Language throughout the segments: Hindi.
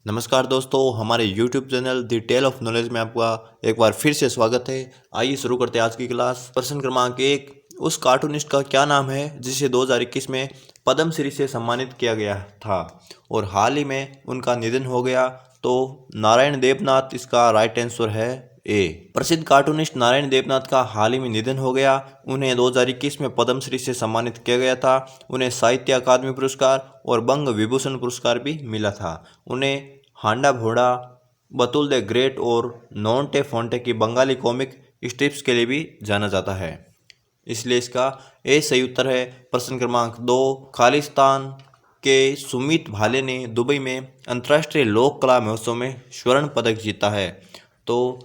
नमस्कार दोस्तों, हमारे YouTube channel the tale of knowledge में आपका एक बार फिर से स्वागत है। आइए शुरू करते हैं आज की क्लास। प्रश्न क्रमांक 1, उस कार्टूनिस्ट का क्या नाम है जिसे 2021 में पद्मश्री से सम्मानित किया गया था और हाल ही में उनका निधन हो गया? तो नारायण देवनाथ इसका राइट आंसर है ए। प्रसिद्ध कार्टूनिस्ट नारायण देवनाथ का हाल ही में निधन हो गया। उन्हें 2021 में पद्मश्री से सम्मानित किया गया था। उन्हें साहित्य अकादमी पुरस्कार और बंग विभूषण पुरस्कार भी मिला था। उन्हें हांडा भोड़ा, बतुल द ग्रेट और नोंटे फोंटे की बंगाली कॉमिक स्ट्रिप्स के लिए भी जाना जाता है, इसलिए इसका ए सही उत्तर है। प्रश्न क्रमांक 2, खालिस्तान के सुमित भाले ने दुबई में अंतर्राष्ट्रीय लोक कला महोत्सव में स्वर्ण पदक जीता है। तो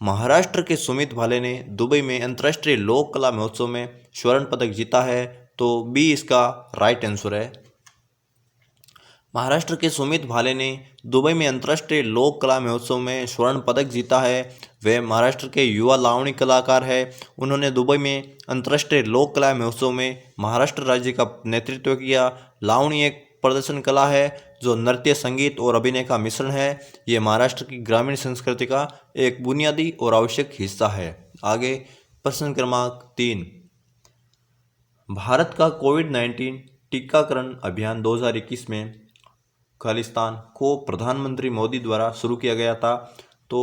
महाराष्ट्र के सुमित भाले ने दुबई में अंतर्राष्ट्रीय लोक कला महोत्सव में स्वर्ण पदक जीता है, तो बी इसका राइट आंसर है। महाराष्ट्र के सुमित भाले ने दुबई में अंतर्राष्ट्रीय लोक कला महोत्सव में स्वर्ण पदक जीता है। वे महाराष्ट्र के युवा लावणी कलाकार हैं। उन्होंने दुबई में अंतर्राष्ट्रीय लोक कला महोत्सव में महाराष्ट्र राज्य का नेतृत्व किया। लावणी एक प्रदर्शन कला है जो नृत्य, संगीत और अभिनय का मिश्रण है। ये महाराष्ट्र की ग्रामीण संस्कृति का एक बुनियादी और आवश्यक हिस्सा है। आगे प्रश्न क्रमांक 3, भारत का कोविड-19 टीकाकरण अभियान 2021 में खालिस्तान को प्रधानमंत्री मोदी द्वारा शुरू किया गया था। तो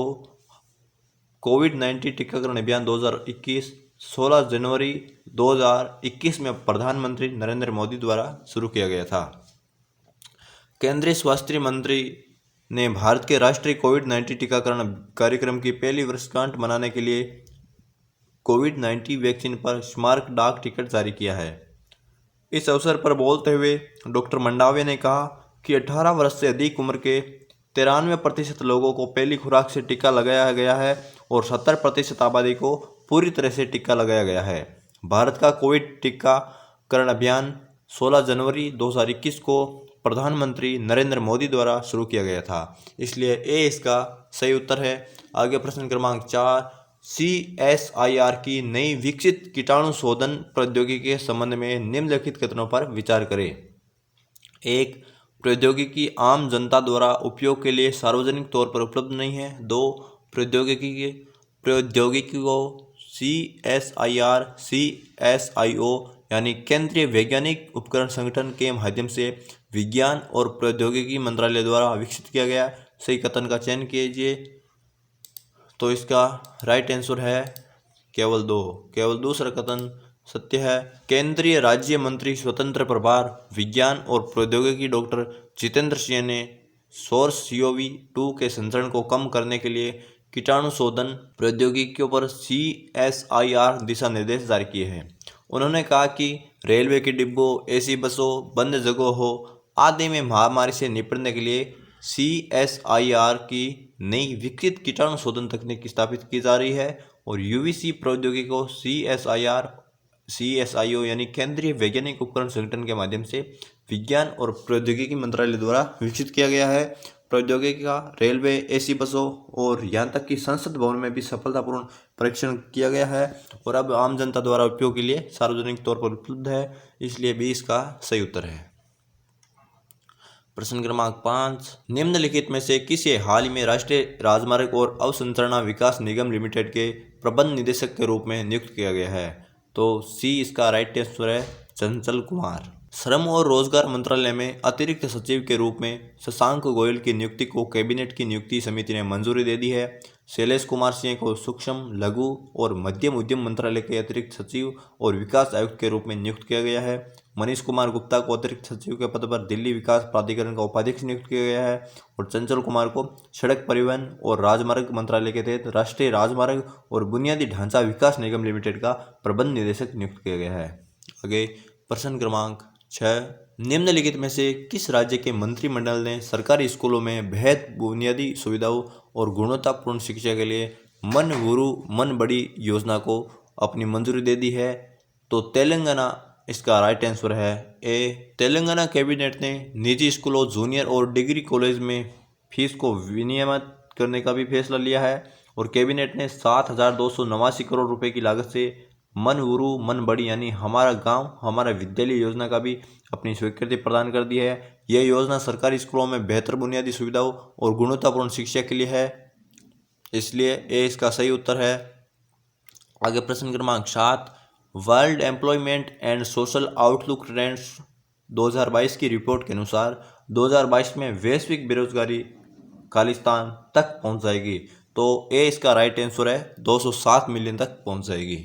कोविड-19 टीकाकरण अभियान 2021 16 जनवरी 2021 में प्रधानमंत्री नरेंद्र मोदी द्वारा शुरू किया गया था। केंद्रीय स्वास्थ्य मंत्री ने भारत के राष्ट्रीय कोविड-19 टीकाकरण कार्यक्रम की पहली वर्षगांठ मनाने के लिए कोविड-19 वैक्सीन पर स्मारक डाक टिकट जारी किया है। इस अवसर पर बोलते हुए डॉक्टर मंडाविया ने कहा कि 18 वर्ष से अधिक उम्र के 93% लोगों को पहली खुराक से टीका लगाया गया है और 70% आबादी को पूरी तरह से टीका लगाया गया है। भारत का कोविड टीकाकरण अभियान 16 जनवरी 2021 को प्रधानमंत्री नरेंद्र मोदी द्वारा शुरू किया गया था, इसलिए ए इसका सही उत्तर है। आगे प्रश्न क्रमांक 4, CSIR की नई विकसित कीटाणु शोधन प्रौद्योगिकी के संबंध में निम्नलिखित कथनों पर विचार करें। 1, प्रौद्योगिकी आम जनता द्वारा उपयोग के लिए सार्वजनिक तौर पर उपलब्ध नहीं है। 2, प्रौद्योगिकी को CSIR, CSIO यानी केंद्रीय वैज्ञानिक उपकरण संगठन के माध्यम से विज्ञान और प्रौद्योगिकी मंत्रालय द्वारा विकसित किया गया। सही कथन का चयन कीजिए। तो इसका राइट आंसर है केवल दूसरा कथन सत्य है। केंद्रीय राज्य मंत्री स्वतंत्र प्रभार विज्ञान और प्रौद्योगिकी डॉक्टर जितेंद्र सिंह ने SARS-CoV-2 के संचरण को कम करने के लिए कीटाणु शोधन प्रौद्योगिकियों पर CSIR दिशा निर्देश जारी किए हैं। उन्होंने कहा कि रेलवे के डिब्बों, एसी बसों, बंद जगहों आदि में महामारी से निपटने के लिए CSIR की नई विकसित कीटाणु शोधन तकनीक स्थापित की जा रही है और UVC प्रौद्योगिकी को CSIR, CSIO यानी केंद्रीय वैज्ञानिक उपकरण संगठन के माध्यम से विज्ञान और प्रौद्योगिकी मंत्रालय द्वारा विकसित किया गया है। प्रौद्योगिकी का रेलवे, एसी बसों और यहाँ तक कि संसद भवन में भी सफलतापूर्ण परीक्षण किया गया है और अब आम जनता द्वारा उपयोग के लिए सार्वजनिक तौर पर उपलब्ध है, इसलिए भी इसका सही उत्तर है। प्रश्न क्रमांक 5, निम्नलिखित में से किसे हाल ही में राष्ट्रीय राजमार्ग और अवसंरचना विकास निगम लिमिटेड के प्रबंध निदेशक के रूप में नियुक्त किया गया है? तो सी इसका राइट आंसर है चंचल कुमार। श्रम और रोजगार मंत्रालय में अतिरिक्त सचिव के रूप में शशांक गोयल की नियुक्ति को कैबिनेट की नियुक्ति समिति ने मंजूरी दे दी है। शैलेश कुमार सिंह को सूक्ष्म, लघु और मध्यम उद्यम मंत्रालय के अतिरिक्त सचिव और विकास आयुक्त के रूप में नियुक्त किया गया है। मनीष कुमार गुप्ता को अतिरिक्त सचिव के पद पर दिल्ली विकास प्राधिकरण का उपाध्यक्ष नियुक्त किया गया है और चंचल कुमार को सड़क परिवहन और राजमार्ग मंत्रालय के तहत राष्ट्रीय राजमार्ग और बुनियादी ढांचा विकास निगम लिमिटेड का प्रबंध निदेशक नियुक्त किया गया है। आगे प्रश्न क्रमांक 6, निम्नलिखित में से किस राज्य के मंत्रिमंडल ने सरकारी स्कूलों में बेहद बुनियादी सुविधाओं और गुणवत्तापूर्ण शिक्षा के लिए मन गुरु मन बड़ी योजना को अपनी मंजूरी दे दी है? तो तेलंगाना इसका राइट आंसर है ए। तेलंगाना कैबिनेट ने निजी स्कूलों, जूनियर और डिग्री कॉलेज में फीस को विनियमित करने का भी फैसला लिया है और कैबिनेट ने 7,289 करोड़ रुपए की लागत से मन गुरु मन बड़ी यानी हमारा गांव हमारा विद्यालय योजना का भी अपनी स्वीकृति प्रदान कर दी है। यह योजना सरकारी स्कूलों में बेहतर बुनियादी सुविधाओं और गुणवत्तापूर्ण शिक्षा के लिए है, इसलिए ये इसका सही उत्तर है। आगे प्रश्न क्रमांक 7, world employment and social outlook trends 2022 की रिपोर्ट के अनुसार 2022 में वैश्विक बेरोजगारी खालिस्तान तक पहुंच जाएगी। तो ये इसका राइट आंसर है, 207 मिलियन तक पहुंच जाएगी।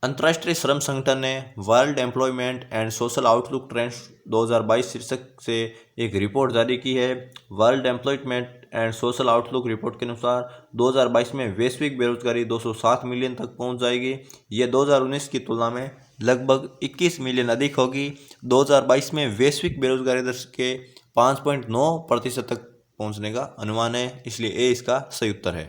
अंतर्राष्ट्रीय श्रम संगठन ने world employment and social outlook trends 2022 शीर्षक से एक रिपोर्ट जारी की है। World employment and social outlook report के अनुसार 2022 में वैश्विक बेरोजगारी 207 मिलियन तक पहुंच जाएगी। यह 2019 की तुलना में लगभग 21 मिलियन अधिक होगी। 2022 में वैश्विक बेरोजगारी दर के 5.9% तक पहुंचने का अनुमान है, इसलिए ए इसका सही उत्तर है।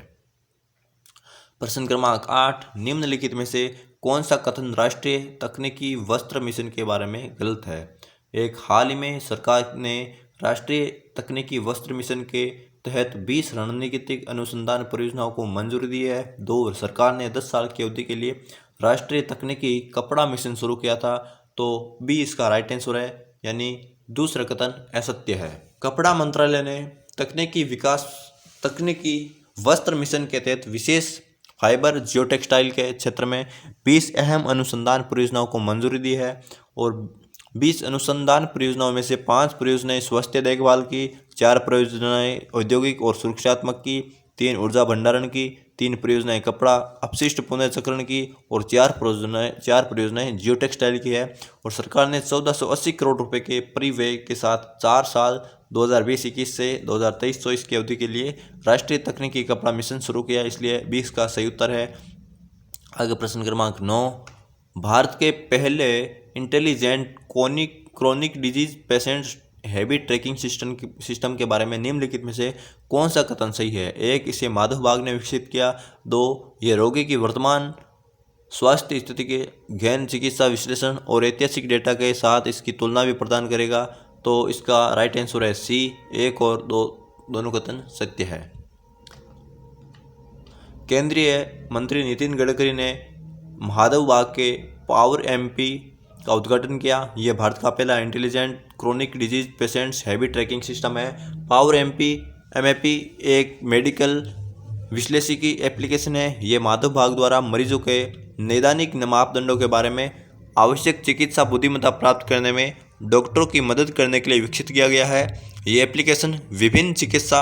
प्रश्न क्रमांक 8, निम्नलिखित में से कौन सा कथन राष्ट्रीय तकनीकी वस्त्र मिशन के बारे में गलत है? एक, हाल ही में सरकार ने राष्ट्रीय तकनीकी वस्त्र मिशन के तहत 20 रणनीतिक अनुसंधान परियोजनाओं को मंजूरी दी है। 2, सरकार ने 10 साल की अवधि के लिए राष्ट्रीय तकनीकी कपड़ा मिशन शुरू किया था। तो बी इसका राइट आंसर है, यानी दूसरा कथन असत्य है। कपड़ा मंत्रालय ने तकनीकी वस्त्र मिशन के तहत विशेष फाइबर जियोटेक्सटाइल के क्षेत्र में 20 अहम अनुसंधान परियोजनाओं को मंजूरी दी है और 20 अनुसंधान परियोजनाओं में से 5 परियोजनाएं स्वास्थ्य देखभाल की, 4 परियोजनाएं औद्योगिक और सुरक्षात्मक की, 3 ऊर्जा भंडारण की, 3 परियोजनाएं कपड़ा अपशिष्ट पुनर्चक्रण की और 4 परियोजनाएं जियोटेक्सटाइल की है। और सरकार ने 1480 करोड़ रुपए के परिव्यय के साथ 4 साल 2020-21 से 2023-24 की अवधि के लिए राष्ट्रीय तकनीकी कपड़ा मिशन शुरू किया, इसलिए 20 का सही उत्तर है। आगे प्रश्न क्रमांक 9, भारत के पहले intelligent chronic disease patients habit tracking system के बारे में निम्नलिखित में से कौन सा कथन सही है? 1, इसे माधव बाग ने विकसित किया। 2, ये रोगी की वर्तमान स्वास्थ्य स्थिति के गहन चिकित्सा विश्लेषण और ऐतिहासिक डेटा के साथ इसकी तुलना भी प्रदान करेगा। तो इसका राइट आंसर है सी, 1 और 2 दोनों कथन सत्य है। केंद्रीय मंत्री नितिन गडकरी ने माधव बाग के पावर एमपी का उद्घाटन किया। यह भारत का पहला intelligent chronic disease patients habit tracking system है। पावर एमएपी एक मेडिकल विश्लेषिकी एप्लीकेशन है। यह माधव बाग द्वारा मरीजों के नैदानिक मापदंडों के बारे में आवश्यक चिकित्सा बुद्धिमत्ता प्राप्त करने में डॉक्टरों की मदद करने के लिए विकसित किया गया है। ये एप्लीकेशन विभिन्न चिकित्सा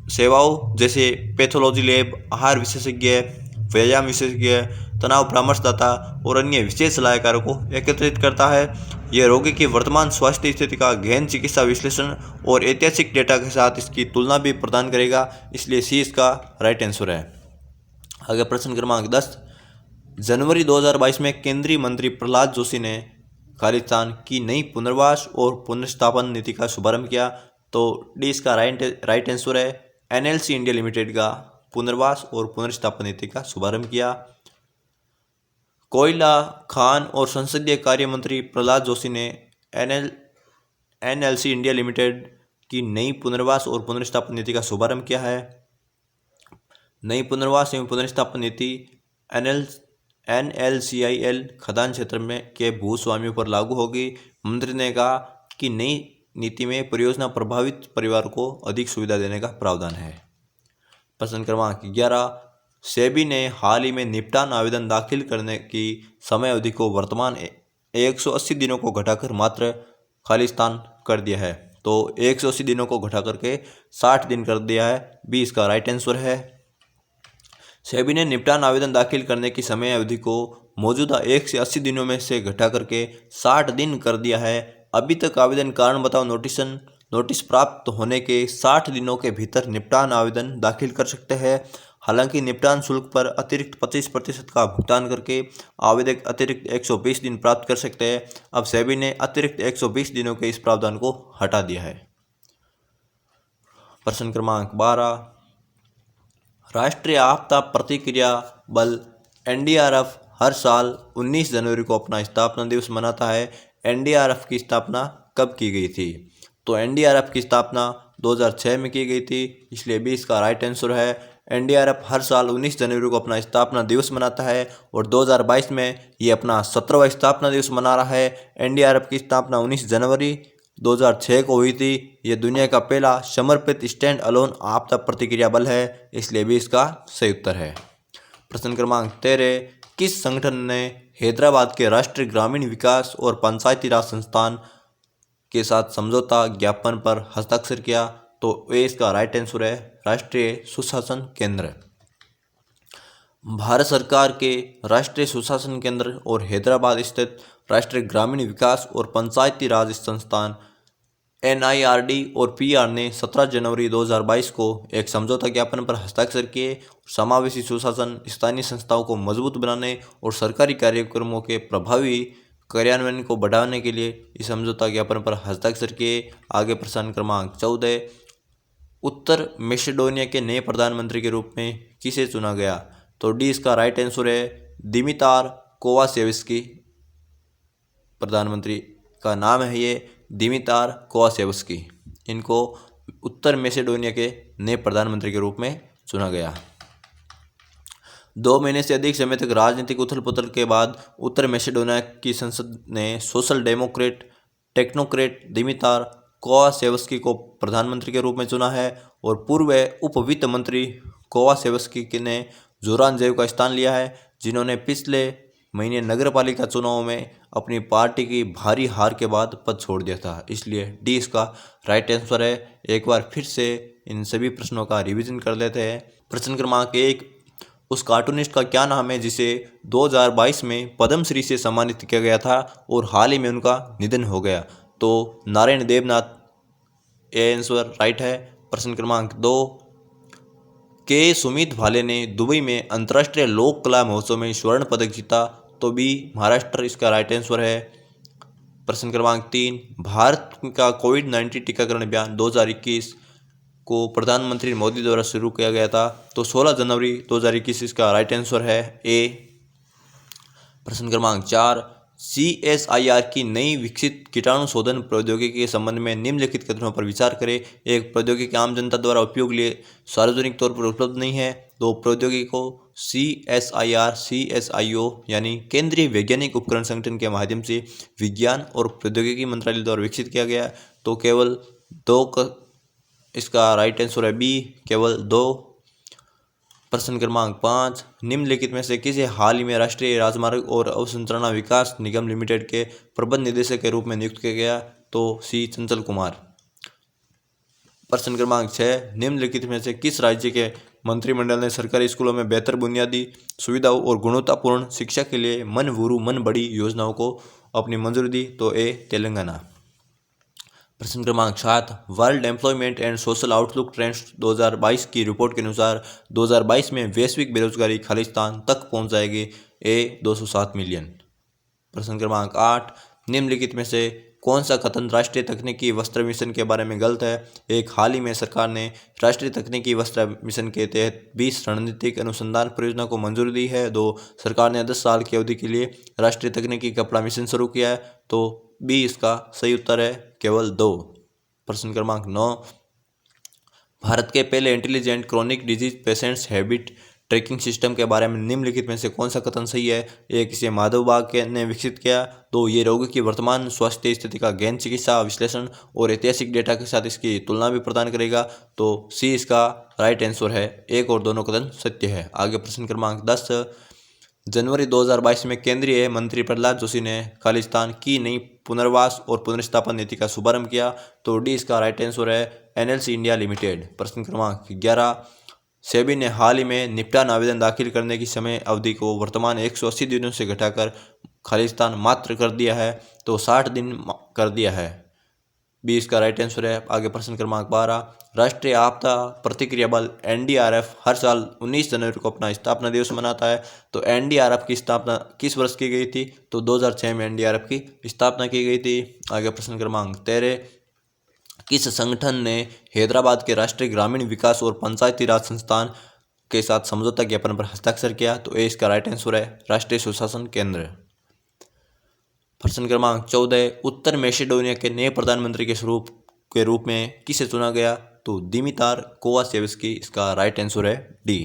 सेवाओं जैसे पैथोलॉजी लैब, आहार विशेषज्ञ, व्यायाम विशेषज्ञ, तनाव परामर्शदाता और अन्य विशेष सलाहकारों को एकत्रित करता है। यह रोगी की वर्तमान स्वास्थ्य स्थिति का गहन चिकित्सा विश्लेषण और ऐतिहासिक डेटा के साथ इसकी तुलना भी प्रदान करेगा, इसलिए सी इसका राइट आंसर है। आगे प्रश्न क्रमांक 10, जनवरी 2022 में केंद्रीय मंत्री प्रहलाद जोशी ने खालिस्तान की नई पुनर्वास और पुनर्स्थापन नीति का शुभारंभ किया। तो डी इसका राइट आंसर है, एनएलसी इंडिया लिमिटेड का पुनर्वास और पुनर्स्थापन नीति का शुभारंभ किया। कोयला, खान और संसदीय कार्य मंत्री प्रहलाद जोशी ने एनएलसी इंडिया लिमिटेड की नई पुनर्वास और पुनर्स्थापन नीति का शुभारंभ किया है। नई पुनर्वास एवं पुनर्स्थापन नीति NLCIL खदान क्षेत्र में के भूस्वामियों पर लागू होगी। मंत्री ने कहा कि नई नीति में परियोजना प्रभावित परिवार को अधिक सुविधा देने का प्रावधान है। प्रश्न क्रमांक 11, सेबी ने हाल ही में निपटान आवेदन दाखिल करने की समय अवधि को वर्तमान 180 दिनों को घटाकर मात्र खालिस्तान कर दिया है। तो 180 दिनों को घटा करके 60 दिन कर दिया है, बी इसका राइट आंसर है। सेबी ने निपटान आवेदन दाखिल करने की समय अवधि को मौजूदा 1 से 80 दिनों में से घटा करके 60 दिन कर दिया है। अभी तक आवेदन कारण बताओ नोटिस प्राप्त होने के 60 दिनों के भीतर निपटान आवेदन दाखिल कर सकते हैं। हालांकि निपटान शुल्क पर अतिरिक्त 25% का भुगतान करके आवेदक अतिरिक्त 120 दिन प्राप्त कर सकते हैं। अब सेबी ने अतिरिक्त 120 दिनों के इस प्रावधान को हटा दिया है। प्रश्न क्रमांक 12, राष्ट्रीय आपदा प्रतिक्रिया बल NDRF हर साल 19 जनवरी को अपना स्थापना दिवस मनाता है। NDRF की स्थापना कब की गई थी? तो NDRF की स्थापना 2006 में की गई थी, इसलिए भी इसका राइट आंसर है। एनडीआरएफ हर साल 19 जनवरी को अपना स्थापना दिवस मनाता है और 2022 में ये अपना 17वां स्थापना दिवस मना रहा है। एनडीआरएफ की स्थापना 19 जनवरी 2006 को हुई थी। ये दुनिया का पहला समर्पित स्टैंड अलोन आपदा प्रतिक्रिया बल है, इसलिए भी इसका सही उत्तर है। प्रश्न क्रमांक 13, किस संगठन ने हैदराबाद के राष्ट्रीय ग्रामीण विकास और पंचायती राज संस्थान के साथ समझौता ज्ञापन पर हस्ताक्षर किया? तो ये इसका राइट आंसर है राष्ट्रीय सुशासन केंद्र। भारत सरकार के राष्ट्रीय सुशासन केंद्र और हैदराबाद स्थित राष्ट्रीय ग्रामीण विकास और पंचायती राज संस्थान NIRD और PR ने 17 जनवरी 2022 को एक समझौता ज्ञापन पर हस्ताक्षर किए। समावेशी सुशासन, स्थानीय संस्थाओं को मजबूत बनाने और सरकारी कार्यक्रमों के प्रभावी कार्यान्वयन को बढ़ाने के लिए इस समझौता ज्ञापन पर हस्ताक्षर किए। आगे प्रश्न क्रमांक 14, उत्तर मैसेडोनिया के नए प्रधानमंत्री के रूप में किसे चुना गया? तो डी इसका राइट आंसर है दिमितार कोवाशेविस्की। प्रधानमंत्री का नाम है ये दिमितार कोवाशेविस्की। इनको उत्तर मैसेडोनिया के नए प्रधानमंत्री के रूप में चुना गया। 2 महीने से अधिक समय तक राजनीतिक उथल पुथल के बाद उत्तर मैसेडोनिया की संसद ने सोशल डेमोक्रेट टेक्नोक्रेट दिमितार कोवाशेविस्की को प्रधानमंत्री के रूप में चुना है और पूर्व उप वित्त मंत्री कोवाशेविस्की ने जोरानजेव का स्थान लिया है, जिन्होंने पिछले महीने नगरपालिका चुनाव में अपनी पार्टी की भारी हार के बाद पद छोड़ दिया था। इसलिए डी इसका राइट आंसर है। एक बार फिर से इन सभी प्रश्नों का रिवीजन कर लेते हैं। प्रश्न क्रमांक 1, उस कार्टूनिस्ट का क्या नाम है जिसे 2022 में पद्मश्री से सम्मानित किया गया था और हाल ही में उनका निधन हो गया? तो नारायण देवनाथ ये आंसर राइट है। प्रश्न क्रमांक 2, के सुमित भाले ने दुबई में अंतर्राष्ट्रीय लोक कला महोत्सव में स्वर्ण पदक जीता? तो बी महाराष्ट्र इसका राइट आंसर है। प्रश्न क्रमांक 3, भारत का कोविड-19 टीकाकरण अभियान 2021 को प्रधानमंत्री मोदी द्वारा शुरू किया गया था? तो 16 जनवरी 2021 इसका राइट आंसर है ए। प्रश्न क्रमांक 4, CSIR की नई विकसित कीटाणु शोधन प्रौद्योगिकी के संबंध में निम्नलिखित कथनों पर विचार करें। एक प्रौद्योगिकी आम जनता द्वारा उपयोग के लिए सार्वजनिक तौर पर उपलब्ध नहीं है। 2 प्रौद्योगिकी को CSIR CSIO यानी केंद्रीय वैज्ञानिक उपकरण संगठन के माध्यम से विज्ञान और प्रौद्योगिकी मंत्रालय द्वारा विकसित किया गया। तो केवल 2 इसका राइट आंसर है बी, केवल 2। प्रश्न क्रमांक 5, निम्नलिखित में से किसे हाल ही में राष्ट्रीय राजमार्ग और अवसंरचना विकास निगम लिमिटेड के प्रबंध निदेशक के रूप में नियुक्त किया गया? तो सी चंचल कुमार। प्रश्न क्रमांक 6, निम्नलिखित में से किस राज्य के मंत्रिमंडल ने सरकारी स्कूलों में बेहतर बुनियादी सुविधाओं और गुणवत्तापूर्ण शिक्षा के लिए मन गुरु मन बड़ी योजनाओं को अपनी मंजूरी दी? तो ए तेलंगाना। प्रश्न क्रमांक 7, world employment and social outlook trends 2022 की रिपोर्ट के अनुसार 2022 में वैश्विक बेरोजगारी खालिस्तान तक पहुंच जाएगी? ए 207 मिलियन। प्रश्न क्रमांक 8, निम्नलिखित में से कौन सा कथन राष्ट्रीय तकनीकी वस्त्र मिशन के बारे में गलत है? एक, हाल ही में सरकार ने राष्ट्रीय तकनीकी वस्त्र मिशन के तहत 20 रणनीतिक अनुसंधान परियोजना को मंजूरी दी है। 2, सरकार ने 10 साल की अवधि के लिए राष्ट्रीय तकनीकी कपड़ा मिशन शुरू किया है। तो बी इसका सही उत्तर है, केवल 2। प्रश्न क्रमांक 9, भारत के पहले intelligent chronic disease patients habit tracking system के बारे में निम्नलिखित में से कौन सा कथन सही है? एक, इसे माधव बाग ने विकसित किया। 2, ये रोगी की वर्तमान स्वास्थ्य स्थिति का गहन चिकित्सा विश्लेषण और ऐतिहासिक डेटा के साथ इसकी तुलना भी प्रदान करेगा। तो सी इसका राइट आंसर है। एक और दोनों कथन सत्य है। आगे प्रश्न क्रमांक 10, जनवरी 2022 में केंद्रीय मंत्री प्रहलाद जोशी ने खालिस्तान की नई पुनर्वास और पुनर्स्थापन नीति का शुभारंभ किया। तो डी इसका राइट आंसर है NLC इंडिया लिमिटेड। प्रश्न क्रमांक 11, सेबी ने हाल ही में निपटान आवेदन दाखिल करने की समय अवधि को वर्तमान 180 दिनों से घटाकर खालिस्तान मात्र कर दिया है। तो 60 दिन कर दिया है। बी इसका राइट आंसर है। आगे प्रश्न क्रमांक 12, राष्ट्रीय आपदा प्रतिक्रिया बल NDRF हर साल 19 जनवरी को अपना स्थापना दिवस मनाता है। तो NDRF की स्थापना किस वर्ष की गई थी? तो 2006 में NDRF की स्थापना की गई थी। आगे प्रश्न क्रमांक 13, किस संगठन ने हैदराबाद के राष्ट्रीय ग्रामीण विकास और पंचायती राज संस्थान के साथ समझौता ज्ञापन पर हस्ताक्षर किया? तो ए इसका राइट आंसर है राष्ट्रीय सुशासन केंद्र। प्रश्न क्रमांक 14, उत्तर मैसेडोनिया के नए प्रधानमंत्री के रूप में किसे चुना गया? तो दिमितार कोवासेविस्की इसका राइट आंसर है डी।